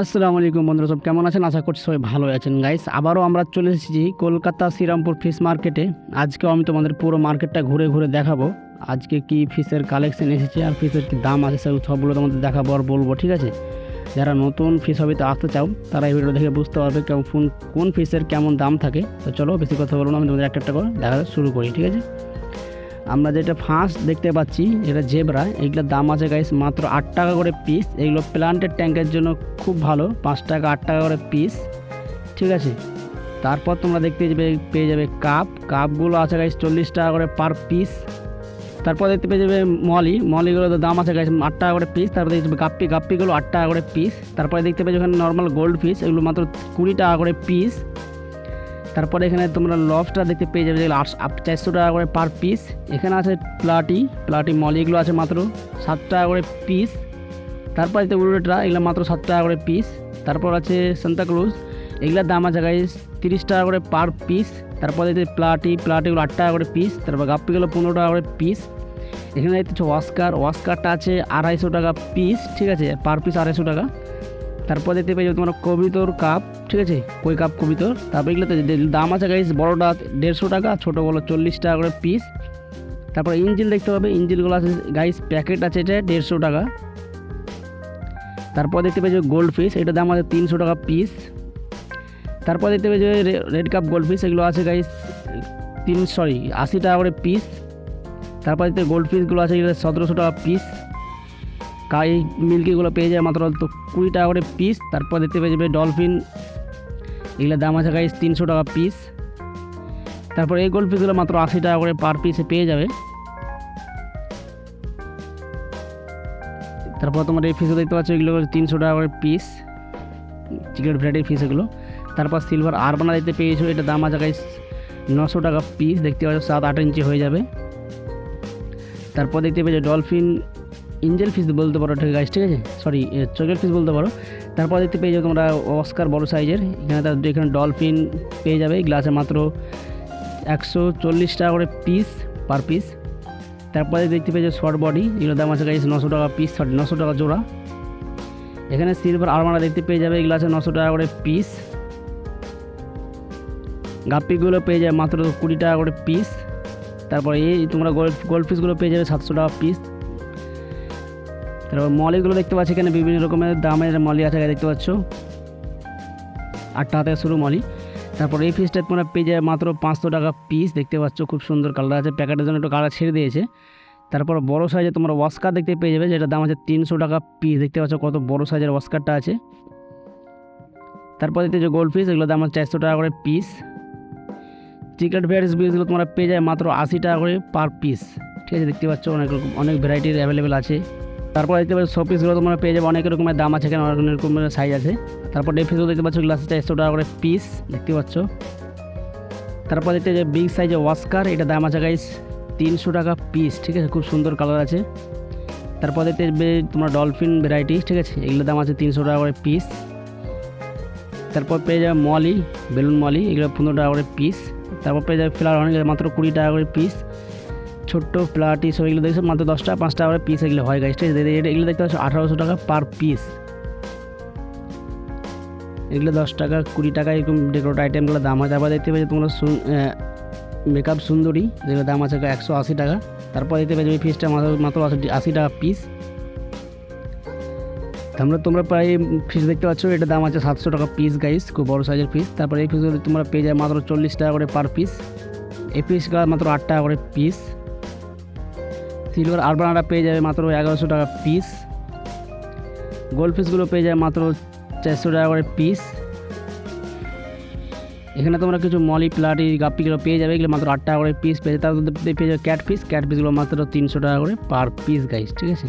আসসালামু আলাইকুম বন্ধুরা, সব কেমন আছেন? আশা করছি সবাই ভালো আছেন। গাইস, আবারও আমরা চলে এসেছি কলকাতা শ্রীরামপুর ফিশ মার্কেটে। আজকেও আমি তোমাদের পুরো মার্কেটটা ঘুরে ঘুরে দেখাবো আজকে কি ফিশের কালেকশন এসেছে আর ফিশের কি দাম আছে সেগুলো সবগুলো তোমাদের দেখাবো আর বলবো, ঠিক আছে? যারা নতুন ফিশ হবিতে আসতে চাও তারা এই ভিডিও দেখে বুঝতে পারবে কোন ফিশের কেমন দাম থাকে। তো চলো বেশি কথা বলবো না, আমি তোমাদের একটা একটা করে দেখা শুরু করি, ঠিক আছে? আমরা যেটা ফার্স্ট দেখতে পাচ্ছি এটা জেব্রা, এইগুলোর দাম আছে গাইস মাত্র 8 টাকা করে পিস। এইগুলো প্লান্টেড ট্যাঙ্কের জন্য খুব ভালো, 5 টাকা 8 টাকা করে পিস, ঠিক আছে? তারপর তোমরা দেখতে পেয়ে যাবে কাপগুলো আছে গাইস 40 টাকা করে পার পিস। তারপর দেখতে পেয়ে যাবে মলিগুলোর দাম আছে গাইস 8 টাকা করে পিস। তারপর দেখতে পাবে গাপ্পিগুলো 8 টাকা করে পিস। তারপরে দেখতে পেয়ে ওখানে নর্মাল গোল্ড ফিশ, এগুলো মাত্র 20 টাকা করে পিস। তারপরে এখানে তোমরা লবস্টার দেখতে পেয়ে যাবে যেগুলো 400 টাকা করে পার পিস। এখানে আছে প্লাটি মলিগুলো আছে মাত্র 7 টাকা করে পিস। তারপর আছে উড়োটা, এগুলো মাত্র 7 টাকা করে পিস। তারপর আছে সান্তাক্রুজ, এগুলোর দাম আছে গাইস 30 টাকা করে পার পিস। তারপর দেখতে প্লাটিগুলো 8 টাকা করে পিস। তারপর গাপ্পিগুলো 15 টাকা করে পিস। এখানে দেখতে ওয়াস্কারটা আছে 250 টাকা পিস, ঠিক আছে? পার পিস 250 টাকা। তারপর দেখতে পেয়ে যাবে তোমরা কবিতর কাপ, ঠিক আছে? কই কাপ কবিতর। তারপর এগুলোতে দাম আছে গাইস বড়টা 150 টাকা, ছোটোগুলো 40 টাকা করে পিস। তারপর ইঞ্জিল দেখতে পাবে, ইঞ্জিলগুলো আছে গাইস প্যাকেট আছে এটা 150 টাকা। তারপর দেখতে পেয়ে যাবে গোল্ড ফিশ, এটার দাম আছে 300 টাকা পিস। তারপর দেখতে পেয়ে যাবে রেড কাপ গোল্ড ফিশ, এগুলো আছে গাইস 80 টাকা করে পিস। তারপর দেখতে গোল্ড ফিশগুলো আছে এগুলো 1700 টাকা পিস। এই মিল্কিগুলো পেয়ে যায় মাত্র 20 টাকা করে পিস। তারপর দেখতে পেয়ে যাবে ডলফিন, এগুলোর দাম আছে গাইস 300 টাকা পিস। তারপর এই গোল্ড ফিশগুলো মাত্র 80 টাকা করে পার পিসে পেয়ে যাবে। তারপর তোমার এই ফিশও দেখতে পাচ্ছ, এগুলো 300 টাকা করে পিস, চিকেন ভ্যারাইটির ফিশ এগুলো। তারপর সিলভার আরবানা দেখতে পেয়েছো, এটার দাম আছে গাইস 900 টাকা পিস। দেখতে পাচ্ছ 7-8 ইঞ্চি হয়ে যাবে। তারপর দেখতে পেয়েছো ডলফিন এঞ্জেল ফিশ বলতে পারো, ঠিক আছে? ঠিক আছে, সরি চকলেট ফিশ বলতে পারো। তারপর দেখতে পেয়ে যাবে তোমরা অস্কার বড় সাইজের, এখানে ডলফিন পেয়ে যাবে, গ্লাসে মাত্র 140 টাকা করে পিস পার পিস। তারপরে দেখতে পেয়ে যাবে শর্ট বডি, এগুলোর দাম আছে গাইস 900 টাকা পিস, 900 টাকা জোড়া। এখানে সিলভার আরমারা দেখতে পেয়ে যাবে, গ্লাসে 900 টাকা করে পিস। গাপ্পিগুলো পেয়ে যাবে মাত্র 20 টাকা করে পিস। তারপরে এই তোমরা গোল্ড ফিশগুলো পেয়ে যাবে 700 টাকা পিস। তারপর মলিগুলো দেখতে পাচ্ছি, এখানে বিভিন্ন রকমের দামের মলি আছে দেখতে পাচ্ছ, 8 টাকা থেকে শুরু মলি। তারপর এই ফিশটা তোমরা পেয়ে যাবে মাত্র 500 টাকা পিস। দেখতে পাচ্ছ খুব সুন্দর কালার আছে, প্যাকেটের জন্য একটু কালার ছেড়ে দিয়েছে। তারপর বড় সাইজে তোমরা ওয়াস্কার দেখতে পেয়ে যাবে, যেটা দাম আছে 300 টাকা পিস। দেখতে পাচ্ছ কত বড় সাইজের ওয়াস্কারটা আছে। তারপর দেখতে যে গোল্ড ফিশ, এগুলো দাম আছে 400 টাকা করে পিস। চিকেন ভ্যারাইটিস ফিশগুলো তোমরা পেয়ে যায় মাত্র 80 টাকা করে পার পিস, ঠিক আছে? দেখতে পাচ্ছ অনেক ভ্যারাইটির অ্যাভেলেবেল আছে। তারপর দেখতে পাচ্ছ শো পিসগুলো তোমরা পেয়ে যাবে, অনেক রকমের দাম আছে, এখানে অনেক রকমের সাইজ আছে। তারপর ডে ফিশগুলো দেখতে পাচ্ছ, গ্লাসে 400 টাকা করে পিস, দেখতে পাচ্ছ। তারপর দেখতে যে বিগ সাইজের ওয়াস্কার, এটা দাম আছে গাইস 300 টাকা পিস, ঠিক আছে? খুব সুন্দর কালার আছে। তারপর দেখতে তোমরা ডলফিন ভ্যারাইটি, ঠিক আছে? এগুলোর দাম আছে 300 টাকা করে পিস। তারপর পেয়ে যাবে বেলুন মলি, এগুলো 15 টাকা করে পিস। তারপর পেয়ে যাবে ফ্লাওয়ার অনেক মাত্র 20 টাকা করে পিস। ছোট্ট প্লাটি সব এগুলো দেখছো মাত্র 10 টাকা 5 টাকা করে পিস এগুলো হয় গাইস, ঠিক আছে? এগুলো দেখতে পাচ্ছ 1800 টাকা পার পিস। এগুলো 10 টাকা 20 টাকা এরকম ডেকোরেট আইটেমগুলো দাম হয়। তারপর দেখতে পেয়েছো তোমরা মেকআপ সুন্দরী, যেগুলো দাম আছে 180 টাকা। তারপর দেখতে পেয়েছো এই ফিসটা মাত্র 80 টাকা পিস। তোমরা প্রায় ফিস দেখতে পাচ্ছ, এটার দাম আছে 700 টাকা পিস গাইস, খুব বড় সাইজের ফিস। তারপর এই ফিসগুলো তোমরা পেয়ে যাবে মাত্র 40 টাকা করে পার পিস। এই ফিসগুলো মাত্র 8 টাকা করে পিস। সিলভার আরবানাটা পেয়ে যাবে মাত্র 1100 টাকা পিস। গোল্ড ফিশগুলো পেয়ে যাবে মাত্র 400 টাকা করে পিস। এখানে তোমরা কিছু মলি প্লাটি গাপ্পিগুলো পেয়ে যাবে, এগুলো মাত্র 8 টাকা করে পিস পেয়ে যাবে। তারপর পেয়ে যাবে ক্যাট ফিশগুলো মাত্র 300 টাকা করে পার পিস গাইস, ঠিক আছে?